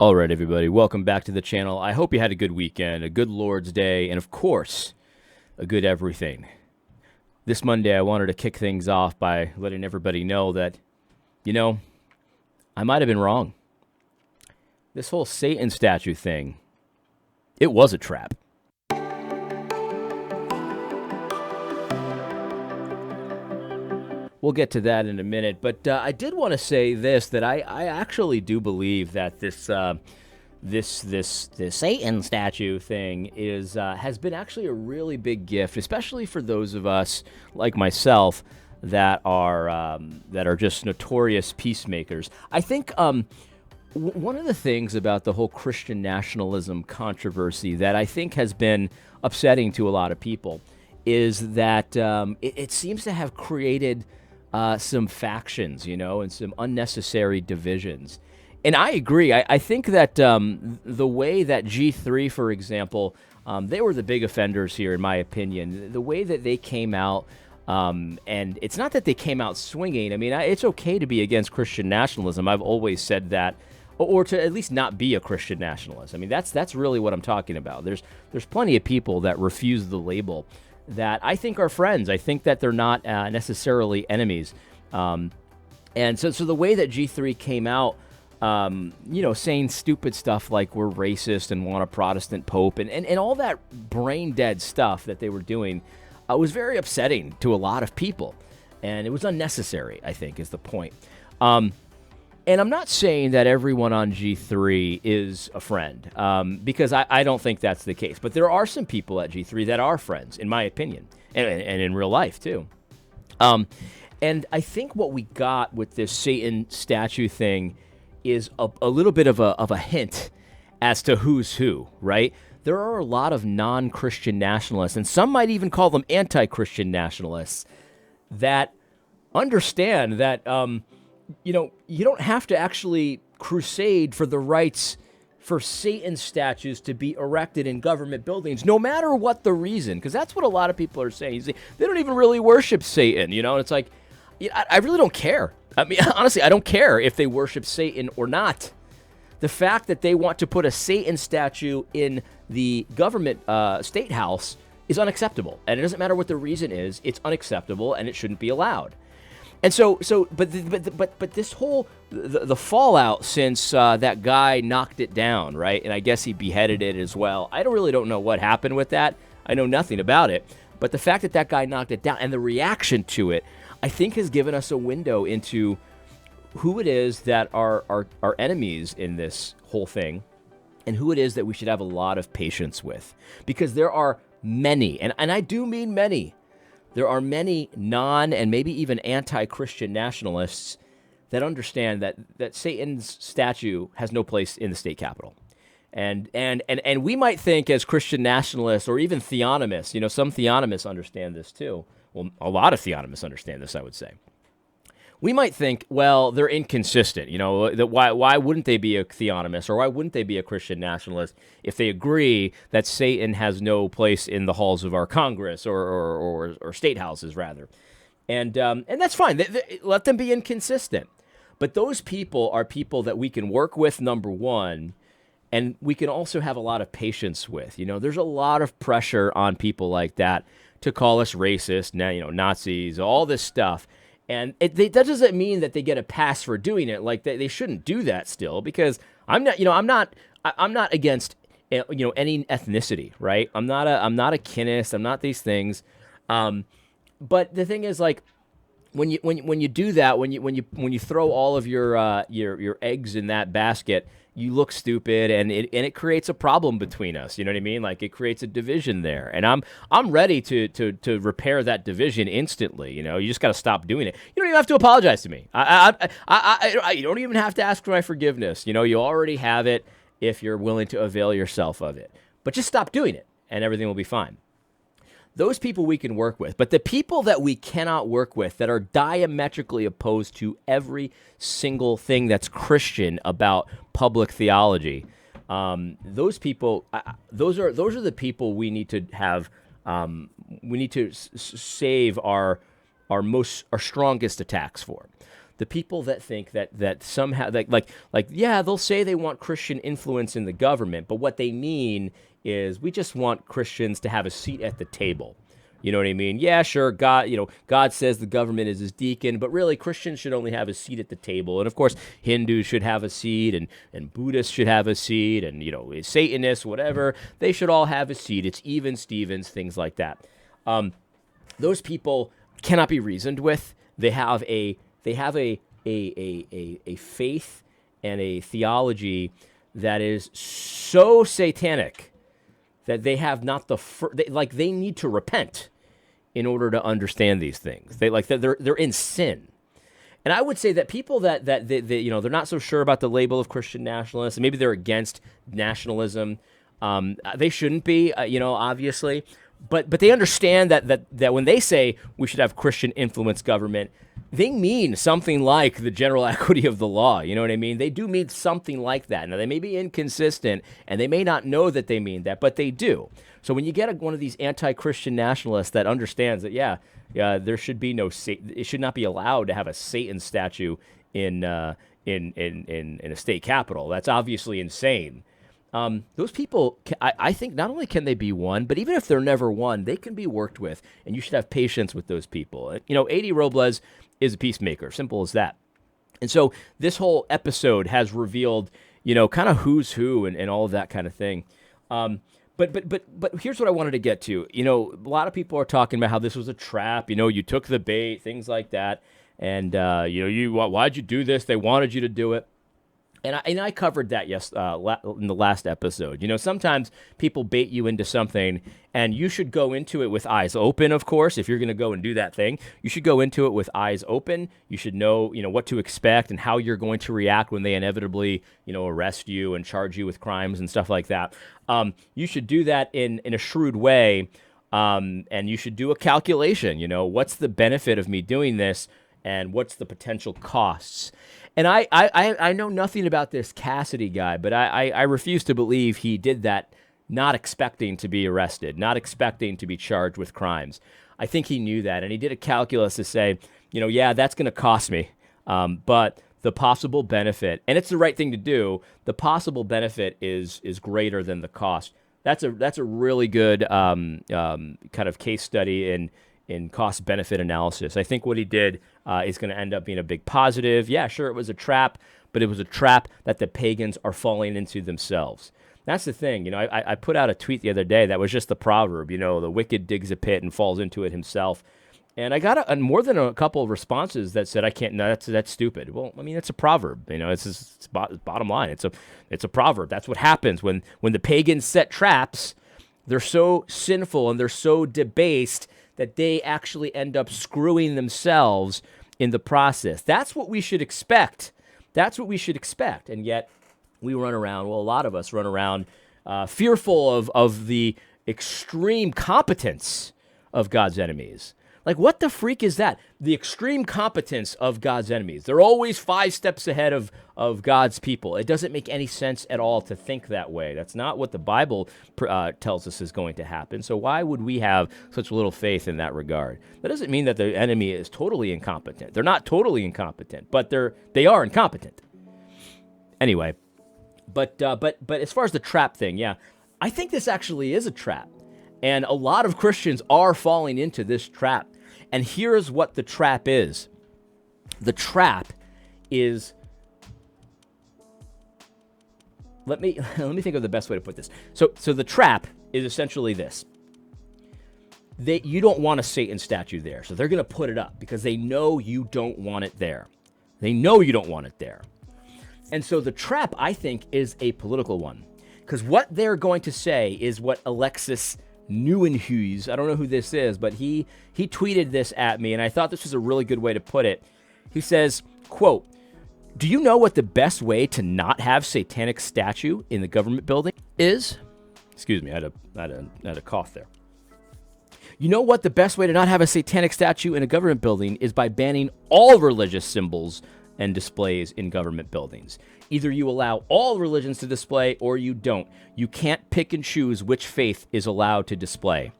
All right, everybody, welcome back to the channel. I hope you had a good weekend, a good Lord's Day, and of course, a good everything. This Monday, I wanted to kick things off by letting everybody know that, I might have been wrong. This whole Satan statue thing, it was a trap. We'll get to that in a minute, but I did want to say this, that I actually do believe that this Satan statue thing has been actually a really big gift, especially for those of us like myself that are just notorious peacemakers. I think one of the things about the whole Christian nationalism controversy that I think has been upsetting to a lot of people is that it seems to have created some factions, and some unnecessary divisions. And I agree. I think that the way that G3, for example, they were the big offenders here, in my opinion. The way that they came out, and it's not that they came out swinging. I mean, it's okay to be against Christian nationalism. I've always said that, or to at least not be a Christian nationalist. I mean, that's really what I'm talking about. There's plenty of people that refuse the label that I think are friends. I think that they're not necessarily enemies. And so the way that G3 came out, saying stupid stuff like we're racist and want a Protestant pope and all that brain dead stuff that they were doing was very upsetting to a lot of people. And it was unnecessary, I think, is the point. And I'm not saying that everyone on G3 is a friend, because I don't think that's the case. But there are some people at G3 that are friends, in my opinion, and in real life, too. And I think what we got with this Satan statue thing is a little bit of a hint as to who's who, right? There are a lot of non-Christian nationalists, and some might even call them anti-Christian nationalists, that understand that you don't have to actually crusade for the rights for Satan statues to be erected in government buildings, no matter what the reason, because that's what a lot of people are saying. They don't even really worship Satan, and it's like, I really don't care. I mean, honestly, I don't care if they worship Satan or not. The fact that they want to put a Satan statue in the government state house is unacceptable, and it doesn't matter what the reason is. It's unacceptable, and it shouldn't be allowed. And but this whole the fallout since that guy knocked it down, right? And I guess he beheaded it as well. I don't know what happened with that. I know nothing about it. But the fact that that guy knocked it down and the reaction to it, I think, has given us a window into who it is that are our enemies in this whole thing, and who it is that we should have a lot of patience with, because there are many, and I do mean many. There are many non- and maybe even anti-Christian nationalists that understand that Satan's statue has no place in the state capitol. And we might think, as Christian nationalists or even theonomists, some theonomists understand this too. Well, a lot of theonomists understand this, I would say. We might think, well, they're inconsistent. That why wouldn't they be a theonomist, or why wouldn't they be a Christian nationalist if they agree that Satan has no place in the halls of our Congress or state houses, rather? And that's fine. Let them be inconsistent. But those people are people that we can work with, number one, and we can also have a lot of patience with. There's a lot of pressure on people like that to call us racist, Nazis, all this stuff. And that doesn't mean that they get a pass for doing it. Like, they shouldn't do that still, because I'm not against any ethnicity, right? I'm not a kinist. I'm not these things. But the thing is, like, when you do that, when you throw all of your eggs in that basket, you look stupid, and it creates a problem between us. You know what I mean? Like, it creates a division there, and I'm ready to repair that division instantly. You just got to stop doing it. You don't even have to apologize to me. You don't even have to ask for my forgiveness. You already have it if you're willing to avail yourself of it. But just stop doing it, and everything will be fine. Those people we can work with. But the people that we cannot work with, that are diametrically opposed to every single thing that's Christian about public theology, those people, those are the people we need to have. We need to save our strongest attacks for. the people that think that somehow like yeah, they'll say they want Christian influence in the government, but what they mean is we just want Christians to have a seat at the table. You know what I mean? Yeah, sure. God says the government is his deacon, but really Christians should only have a seat at the table. And of course, Hindus should have a seat, and Buddhists should have a seat, and Satanists, whatever, they should all have a seat. It's even Stevens, things like that. Those people cannot be reasoned with. They have a faith and a theology that is so satanic that they have not they need to repent in order to understand these things. They're in sin. And I would say that people that they're not so sure about the label of Christian nationalists, and maybe they're against nationalism. They shouldn't be, obviously, but they understand that when they say we should have Christian influence government, they mean something like the general equity of the law. You know what I mean? They do mean something like that. Now, they may be inconsistent, and they may not know that they mean that, but they do. So when you get one of these anti-Christian nationalists that understands that, there should be it should not be allowed to have a Satan statue in a state capitol. That's obviously insane. Those people, I think not only can they be won, but even if they're never won, they can be worked with, and you should have patience with those people. A.D. Robles is a peacemaker, simple as that. And so this whole episode has revealed, kind of who's who and all of that kind of thing. But here's what I wanted to get to. A lot of people are talking about how this was a trap. You took the bait, things like that. And, why'd you do this? They wanted you to do it. And I covered that in the last episode. Sometimes people bait you into something, and you should go into it with eyes open, of course. If you're going to go and do that thing, you should go into it with eyes open. You should know, what to expect and how you're going to react when they inevitably, arrest you and charge you with crimes and stuff like that. You should do that in a shrewd way, and you should do a calculation. What's the benefit of me doing this, and what's the potential costs? And I know nothing about this Cassidy guy, but I refuse to believe he did that not expecting to be arrested, not expecting to be charged with crimes. I think he knew that, and he did a calculus to say, that's going to cost me, but the possible benefit, and it's the right thing to do, the possible benefit is greater than the cost. That's a really good kind of case study in cost-benefit analysis. I think what he did is going to end up being a big positive. Yeah, sure, it was a trap, but it was a trap that the pagans are falling into themselves. That's the thing. I put out a tweet the other day that was just the proverb, the wicked digs a pit and falls into it himself. And I got more than a couple of responses that said, that's stupid. Well, I mean, it's a proverb. It's bottom line. It's a proverb. That's what happens when the pagans set traps. They're so sinful and they're so debased that they actually end up screwing themselves in the process. That's what we should expect. And yet we run around, a lot of us run around fearful of the extreme competence of God's enemies. Like, what the freak is that? The extreme competence of God's enemies. They're always 5 steps ahead of God's people. It doesn't make any sense at all to think that way. That's not what the Bible tells us is going to happen. So why would we have such little faith in that regard? That doesn't mean that the enemy is totally incompetent. They're not totally incompetent, but they are incompetent. Anyway, but as far as the trap thing, yeah, I think this actually is a trap. And a lot of Christians are falling into this trap. And here's what the trap is. The trap is, let me think of the best way to put this. So the trap is essentially this. You don't want a Satan statue there. So they're going to put it up because they know you don't want it there. And so the trap, I think, is a political one. Because what they're going to say is what Alexis Nieuwenhuis, I don't know who this is, but he tweeted this at me, and I thought this was a really good way to put it. He says, quote, "Do you know what the best way to not have satanic statue in the government building is?" Excuse me, I had a cough there. You know what the best way to not have a satanic statue in a government building is by banning all religious symbols and displays in government buildings. Either you allow all religions to display or you don't. You can't pick and choose which faith is allowed to display.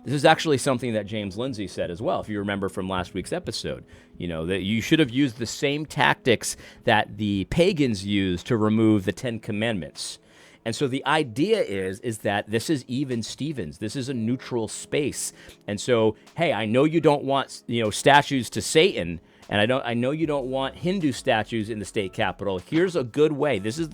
This is actually something that James Lindsay said as well, if you remember from last week's episode. That you should have used the same tactics that the pagans used to remove the Ten Commandments. And so the idea is that this is even Stevens. This is a neutral space. And so, hey, I know you don't want, statues to Satan, and I know you don't want Hindu statues in the state capitol. Here's a good way. This is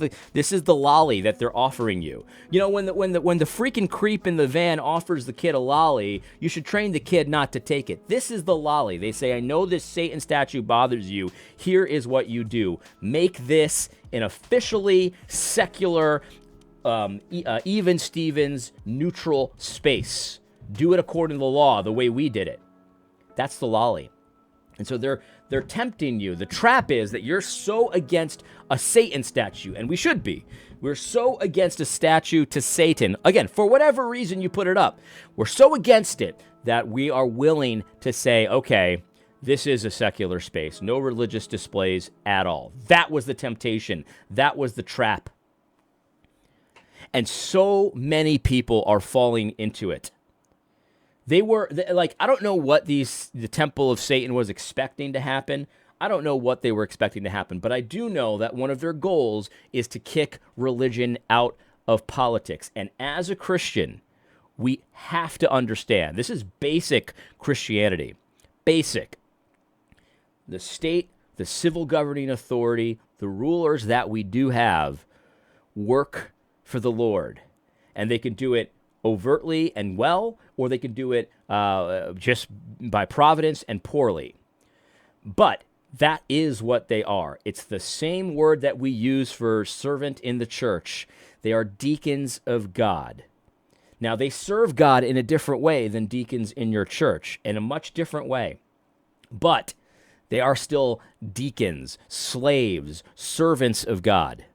the lolly that they're offering you. When the freaking creep in the van offers the kid a lolly, you should train the kid not to take it. This is the lolly. They say, I know this Satan statue bothers you. Here is what you do. Make this an officially secular, even Stevens neutral space. Do it according to the law, the way we did it. That's the lolly. And so they're tempting you. The trap is that you're so against a Satan statue, and we should be. We're so against a statue to Satan. Again, for whatever reason you put it up, we're so against it that we are willing to say, okay, this is a secular space. No religious displays at all. That was the temptation. That was the trap. And so many people are falling into it. I don't know what the Temple of Satan was expecting to happen. I don't know what they were expecting to happen, but I do know that one of their goals is to kick religion out of politics. And as a Christian, we have to understand, this is basic Christianity. Basic. The state, the civil governing authority, the rulers that we do have work for the Lord. And they can do it overtly and well, or they can do it just by providence and poorly. But that is what they are. It's the same word that we use for servant in the church. They are deacons of God. Now, they serve God in a different way than deacons in your church, in a much different way. But they are still deacons, slaves, servants of God.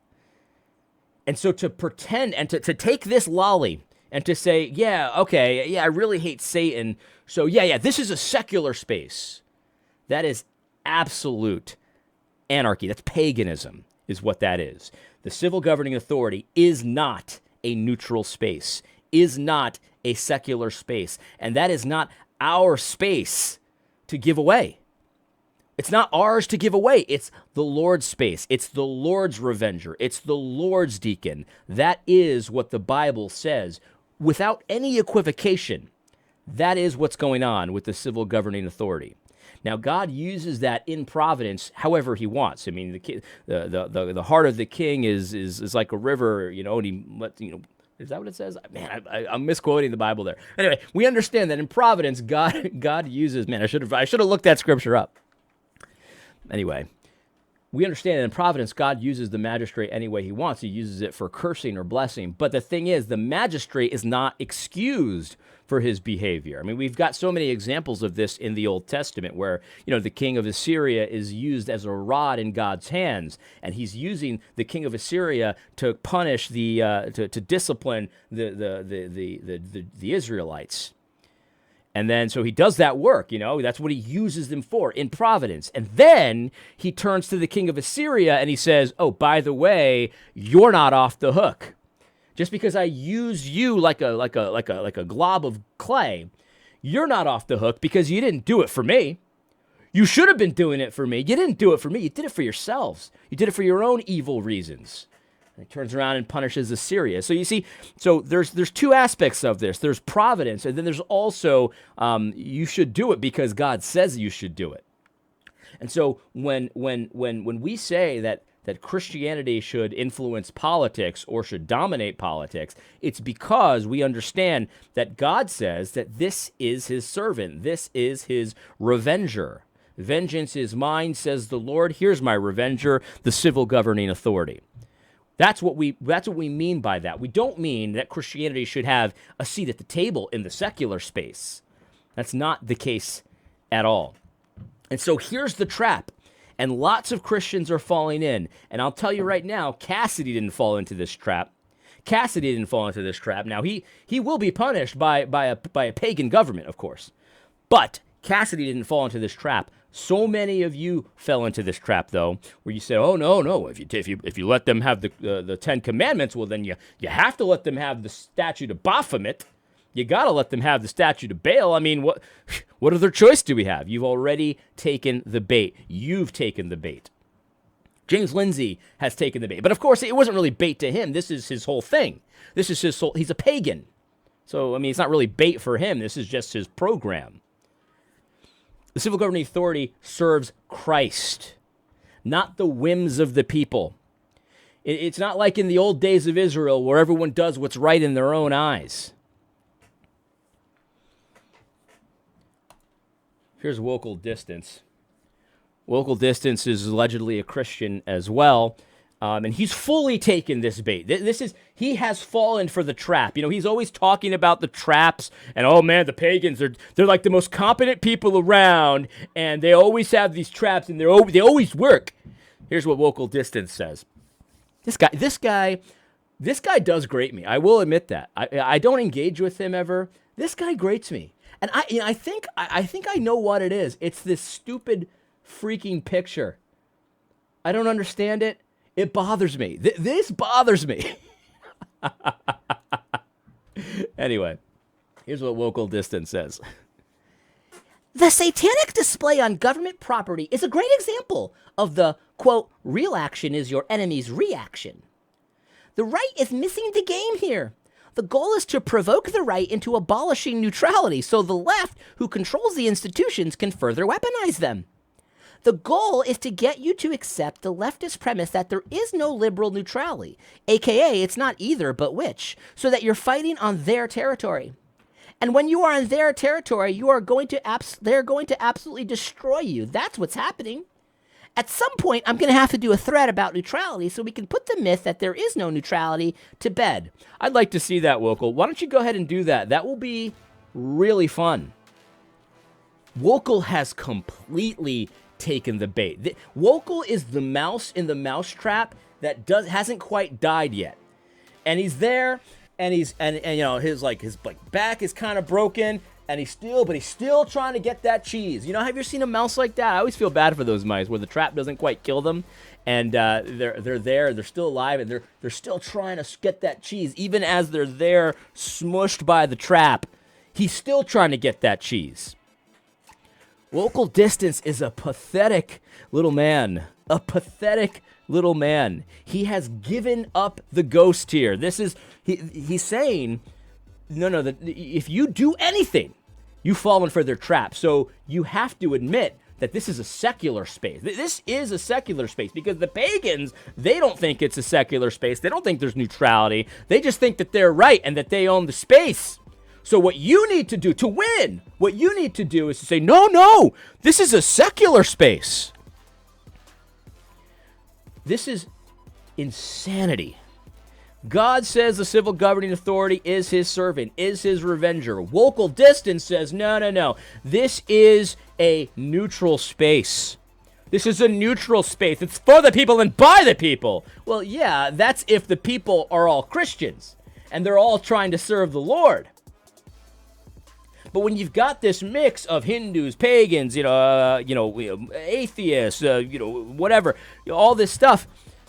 And so to pretend and to take this lolly and to say, I really hate Satan, so this is a secular space. That is absolute anarchy. That's paganism, is what that is. The civil governing authority is not a neutral space, is not a secular space, and that is not our space to give away. It's not ours to give away. It's the Lord's space. It's the Lord's revenger. It's the Lord's deacon. That is what the Bible says. Without any equivocation, that is what's going on with the civil governing authority. Now, God uses that in providence however he wants. I mean, the heart of the king is like a river, and he lets, is that what it says? Man, I'm misquoting the Bible there. Anyway, we understand that in providence, God uses, man, I should have looked that scripture up. Anyway, we understand that in providence, God uses the magistrate any way he wants. He uses it for cursing or blessing. But the thing is, the magistrate is not excused for his behavior. I mean, we've got so many examples of this in the Old Testament where, the king of Assyria is used as a rod in God's hands, and he's using the king of Assyria to punish to discipline the Israelites. And then, so he does that work, that's what he uses them for in providence. And then he turns to the king of Assyria and he says, oh, by the way, you're not off the hook. Just because I use you like a glob of clay, you're not off the hook because you didn't do it for me. You should have been doing it for me. You didn't do it for me. You did it for yourselves. You did it for your own evil reasons. And he turns around and punishes Assyria. So you see, there's two aspects of this. There's providence, and then there's also you should do it because God says you should do it. And so when we say that Christianity should influence politics or should dominate politics, it's because we understand that God says that this is his servant. This is his revenger. Vengeance is mine, says the Lord. Here's my revenger, the civil governing authority. That's what we mean by that. We don't mean that Christianity should have a seat at the table in the secular space. That's not the case at all. And so here's the trap. And lots of Christians are falling in. And I'll tell you right now, Cassidy didn't fall into this trap. Cassidy didn't fall into this trap. Now, he will be punished by a pagan government, of course. But Cassidy didn't fall into this trap. So many of you fell into this trap, though, where you say, "Oh no! If you let them have the 10 Commandments, well then you have to let them have the statue to Baphomet." You got to let them have the statute of bail. I mean, what other choice do we have? You've already taken the bait. You've taken the bait. James Lindsay has taken the bait. But of course, it wasn't really bait to him. This is his whole thing. This is his whole, he's a pagan. So, I mean, it's not really bait for him. This is just his program. The civil governing authority serves Christ, not the whims of the people. It's not like in the old days of Israel where everyone does what's right in their own eyes. Here's Wokal Distance. Wokal Distance is allegedly a Christian as well. And he's fully taken this bait. He has fallen for the trap. You know, he's always talking about the traps and, oh man, the pagans, they're like the most competent people around, and they always have these traps, and they always work. Here's what Wokal Distance says. This guy does grate me. I will admit that. I don't engage with him ever. This guy grates me. And I think I know what it is. It's this stupid freaking picture. I don't understand it. It bothers me. This bothers me. Anyway, here's what Wokal Distance says. The satanic display on government property is a great example of the, quote, real action is your enemy's reaction. The right is missing the game here. The goal is to provoke the right into abolishing neutrality so the left, who controls the institutions, can further weaponize them. The goal is to get you to accept the leftist premise that there is no liberal neutrality, aka it's not either but which, so that you're fighting on their territory. And when you are on their territory, they're going to absolutely destroy you. That's what's happening. At some point, I'm going to have to do a thread about neutrality so we can put the myth that there is no neutrality to bed. I'd like to see that, Wokal. Why don't you go ahead and do that? That will be really fun. Wokal has completely taken the bait. Wokal is the mouse in the mousetrap that hasn't quite died yet. And he's there, and you know, his back is kind of broken, and he's still trying to get that cheese. You know, have you ever seen a mouse like that? I always feel bad for those mice where the trap doesn't quite kill them, and they're there, they're still alive, and they're still trying to get that cheese, even as they're there smushed by the trap. He's still trying to get that cheese. Wokal Distance is a pathetic little man. A pathetic little man. He has given up the ghost here. He's saying, no, if you do anything, you've fallen for their trap. So you have to admit that this is a secular space. This is a secular space because the pagans, they don't think it's a secular space. They don't think there's neutrality. They just think that they're right and that they own the space. So what you need to do to win, what you need to do is to say, no, this is a secular space. This is insanity. God says the civil governing authority is his servant, is his revenger. Wokal Distance says, no. This is a neutral space. This is a neutral space. It's for the people and by the people. Well, yeah, that's if the people are all Christians and they're all trying to serve the Lord. But when you've got this mix of Hindus, pagans, atheists, whatever, all this stuff,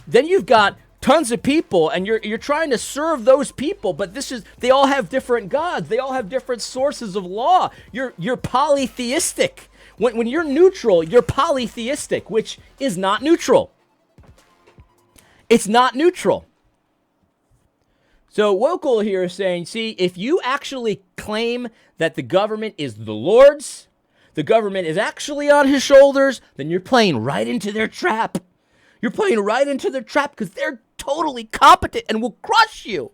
then you've got tons of people, and you're trying to serve those people. But they all have different gods. They all have different sources of law. You're polytheistic. When you're neutral, you're polytheistic, which is not neutral. It's not neutral. So Wokal here is saying, see, if you actually claim that the government is the Lord's, the government is actually on his shoulders, then you're playing right into their trap. You're playing right into their trap because they're totally competent and will crush you.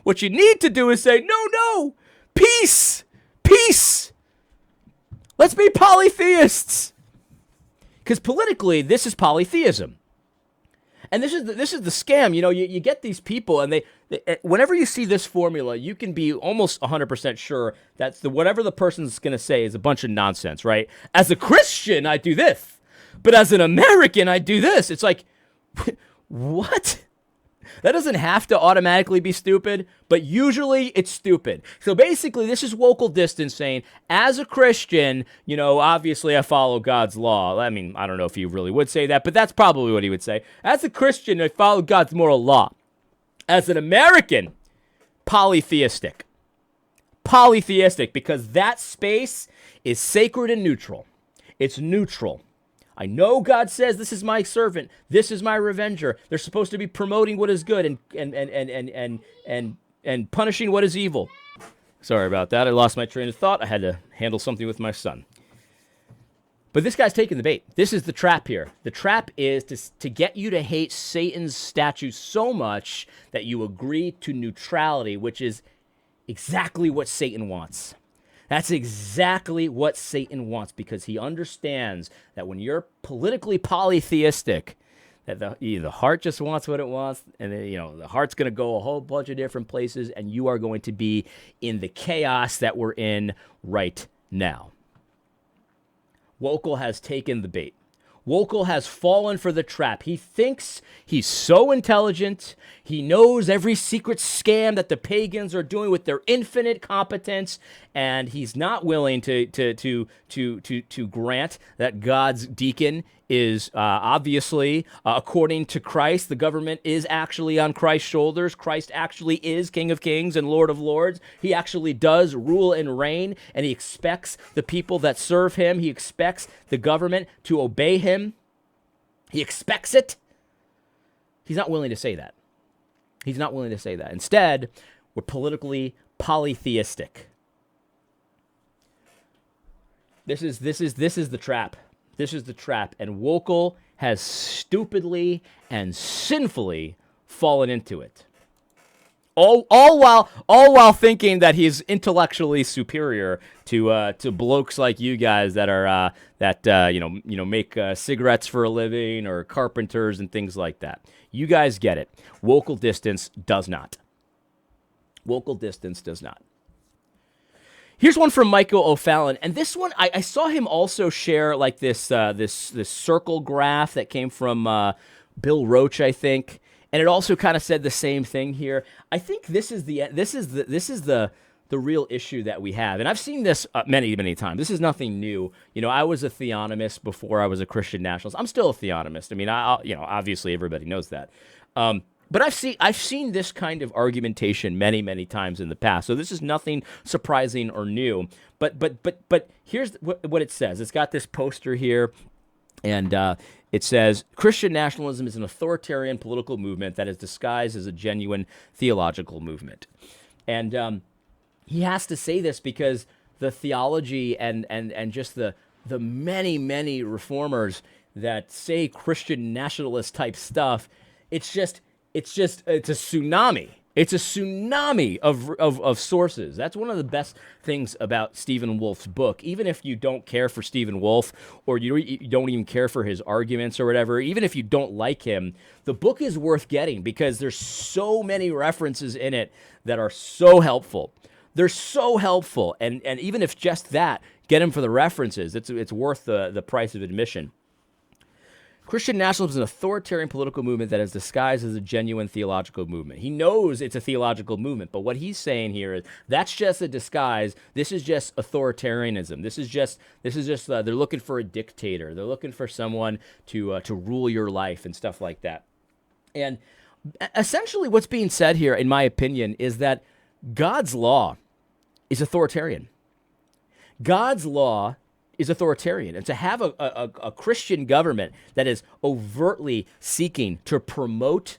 What you need to do is say, no, peace. Let's be polytheists. Because politically, this is polytheism. And this is the scam. You know, you get these people, and they whenever you see this formula, you can be almost 100% sure that whatever the person's going to say is a bunch of nonsense, right? As a Christian, I do this, but as an American, I do this. It's like, what? That doesn't have to automatically be stupid, but usually it's stupid. So basically, this is Wokal Distance saying, as a Christian, you know, obviously I follow God's law. I mean, I don't know if he really would say that, but that's probably what he would say. As a Christian, I follow God's moral law. As an American, polytheistic. polytheistic, because that space is sacred and neutral. It's neutral. I know God says this is my servant, this is my revenger. They're supposed to be promoting what is good and punishing what is evil. Sorry about that. I lost my train of thought. I had to handle something with my son. But this guy's taking the bait. This is the trap here. The trap is to get you to hate Satan's statue so much that you agree to neutrality, which is exactly what Satan wants. That's exactly what Satan wants, because he understands that when you're politically polytheistic, that the heart just wants what it wants, and then, the heart's going to go a whole bunch of different places, and you are going to be in the chaos that we're in right now. Wokel has taken the bait. Wokel has fallen for the trap. He thinks he's so intelligent. He knows every secret scam that the pagans are doing with their infinite competence, and he's not willing to grant that God's deacon is obviously, according to Christ, the government is actually on Christ's shoulders. Christ actually is King of Kings and Lord of Lords. He actually does rule and reign, and he expects the people that serve him, he expects the government to obey him. He expects it. He's not willing to say that. He's not willing to say that. Instead, we're politically polytheistic. This is the trap. This is the trap, and Wokel has stupidly and sinfully fallen into it. All while thinking that he's intellectually superior to blokes like you guys that are make cigarettes for a living, or carpenters and things like that. You guys get it. Wokel distance does not. Wokel distance does not. Here's one from Michael O'Fallon, and this one I saw him also share like this circle graph that came from Bill Roach, I think, and it also kind of said the same thing here. I think this is the real issue that we have, and I've seen this many times. This is nothing new. I was a theonomist before I was a Christian nationalist. I'm still a theonomist. I mean, obviously everybody knows that. But I've seen this kind of argumentation many times in the past. So this is nothing surprising or new. But here's what it says. It's got this poster here, and it says, Christian nationalism is an authoritarian political movement that is disguised as a genuine theological movement. And he has to say this because the theology and just the many reformers that say Christian nationalist type stuff, it's a tsunami. It's a tsunami of sources. That's one of the best things about Stephen Wolf's book. Even if you don't care for Stephen Wolf, or you don't even care for his arguments or whatever, even if you don't like him, the book is worth getting because there's so many references in it that are so helpful. They're so helpful, and even if just that, get him for the references. It's worth the price of admission. Christian nationalism is an authoritarian political movement that is disguised as a genuine theological movement. He knows it's a theological movement, but what he's saying here is that's just a disguise. This is just authoritarianism. This is just they're looking for a dictator. They're looking for someone to rule your life and stuff like that. And essentially, what's being said here, in my opinion, is that God's law is authoritarian. God's law is authoritarian, and to have a Christian government that is overtly seeking to promote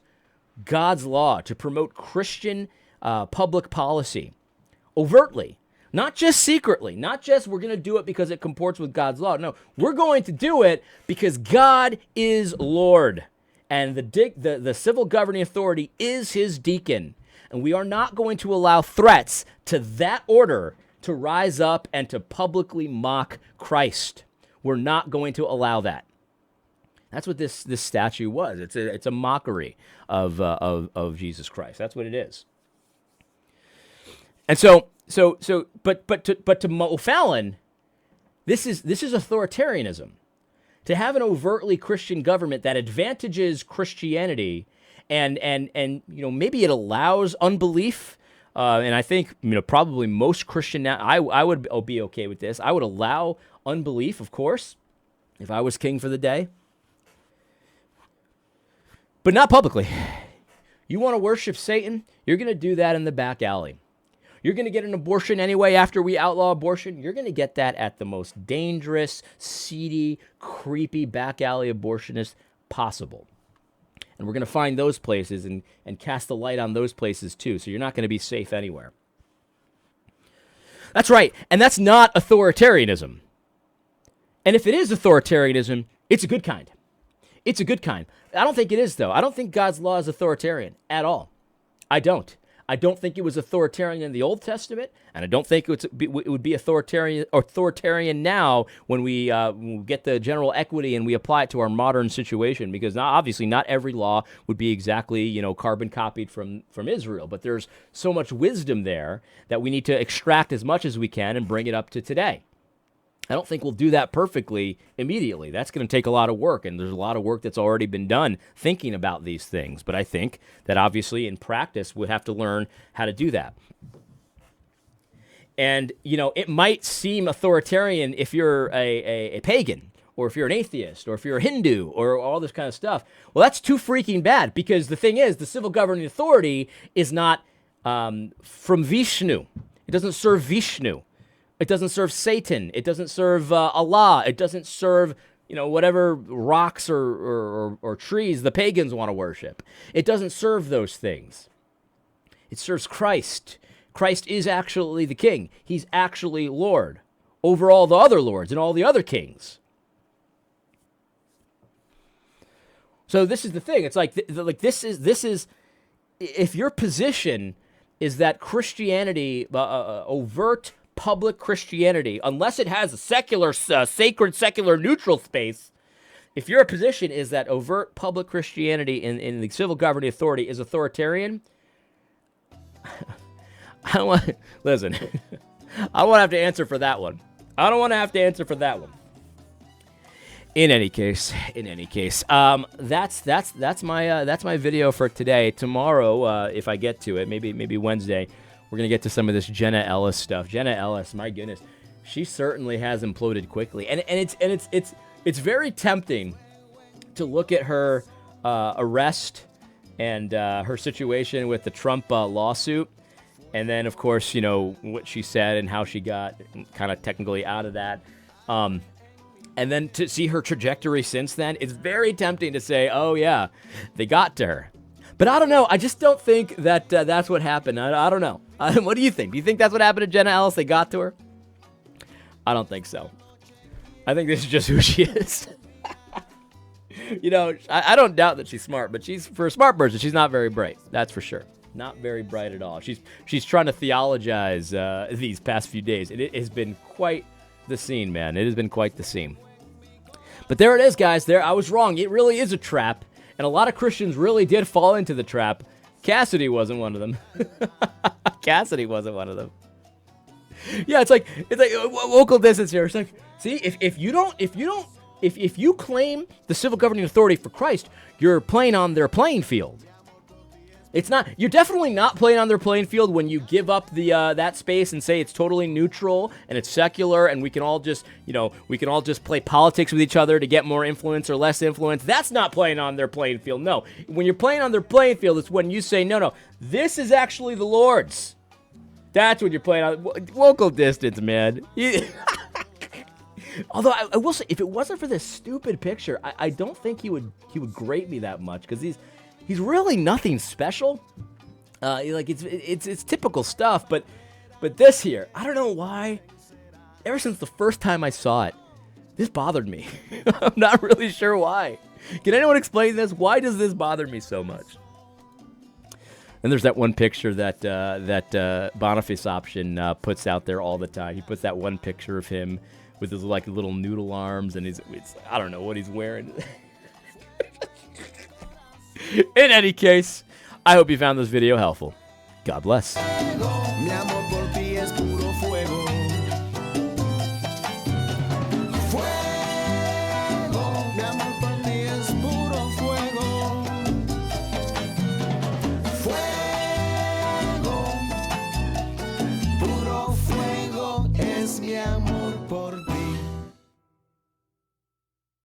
God's law, to promote Christian public policy, overtly, not just secretly, not just we're going to do it because it comports with God's law. No, we're going to do it because God is Lord, and the civil governing authority is his deacon, and we are not going to allow threats to that order to rise up and to publicly mock Christ. We're not going to allow that. That's what this statue was. It's a mockery of Jesus Christ. That's what it is. And but to O'Fallon, this is authoritarianism. To have an overtly Christian government that advantages Christianity and maybe it allows unbelief. And I think, probably most Christian now, I would be okay with this. I would allow unbelief, of course, if I was king for the day. But not publicly. You want to worship Satan? You're going to do that in the back alley. You're going to get an abortion anyway after we outlaw abortion. You're going to get that at the most dangerous, seedy, creepy back alley abortionist possible. And we're going to find those places and cast the light on those places too. So you're not going to be safe anywhere. That's right. And that's not authoritarianism. And if it is authoritarianism, it's a good kind. It's a good kind. I don't think it is, though. I don't think God's law is authoritarian at all. I don't. I don't think it was authoritarian in the Old Testament, and I don't think it would be authoritarian now when we get the general equity and we apply it to our modern situation, because obviously not every law would be exactly, carbon copied from Israel, but there's so much wisdom there that we need to extract as much as we can and bring it up to today. I don't think we'll do that perfectly immediately. That's going to take a lot of work, and there's a lot of work that's already been done thinking about these things. But I think that obviously in practice, we'll have to learn how to do that. And, it might seem authoritarian if you're a pagan, or if you're an atheist, or if you're a Hindu, or all this kind of stuff. Well, that's too freaking bad, because the thing is, the civil governing authority is not from Vishnu. It doesn't serve Vishnu. It doesn't serve Satan. It doesn't serve Allah. It doesn't serve, whatever rocks or trees the pagans want to worship. It doesn't serve those things. It serves Christ. Christ is actually the king. He's actually Lord over all the other lords and all the other kings. So this is the thing. It's like this is if your position is that Christianity, overt public Christianity, unless it has a secular, sacred, secular, neutral space, if your position is that overt public Christianity in the civil governing authority is authoritarian, I don't want to have to answer for that one. I don't want to have to answer for that one. In any case, that's my video for today. Tomorrow, if I get to it, maybe Wednesday, we're going to get to some of this Jenna Ellis stuff. Jenna Ellis, my goodness, she certainly has imploded quickly. And it's very tempting to look at her arrest and her situation with the Trump lawsuit. And then, of course, what she said and how she got kind of technically out of that. And then to see her trajectory since then, it's very tempting to say, oh, yeah, they got to her. But I don't know. I just don't think that that's what happened. I don't know. What do you think? Do you think that's what happened to Jenna Ellis? They got to her? I don't think so. I think this is just who she is. I don't doubt that she's smart, but for a smart person, she's not very bright. That's for sure. Not very bright at all. She's trying to theologize these past few days, and it has been quite the scene, man. It has been quite the scene. But there it is, guys. I was wrong. It really is a trap. And a lot of Christians really did fall into the trap. Cassidy wasn't one of them. Cassidy wasn't one of them. Yeah, it's like local distance here. It's like, see, if you claim the civil governing authority for Christ, you're playing on their playing field. You're definitely not playing on their playing field when you give up that space and say it's totally neutral and it's secular and we can all just play politics with each other to get more influence or less influence. That's not playing on their playing field. No, when you're playing on their playing field, it's when you say, no, this is actually the Lord's. That's what you're playing on. Local distance, man. Although I will say, if it wasn't for this stupid picture, I don't think he would grate me that much, because he's really nothing special. It's typical stuff, but this here, I don't know why. Ever since the first time I saw it, this bothered me. I'm not really sure why. Can anyone explain this? Why does this bother me so much? And there's that one picture that Boniface Option puts out there all the time. He puts that one picture of him with his little noodle arms, and I don't know what he's wearing. In any case, I hope you found this video helpful. God bless. Fuego.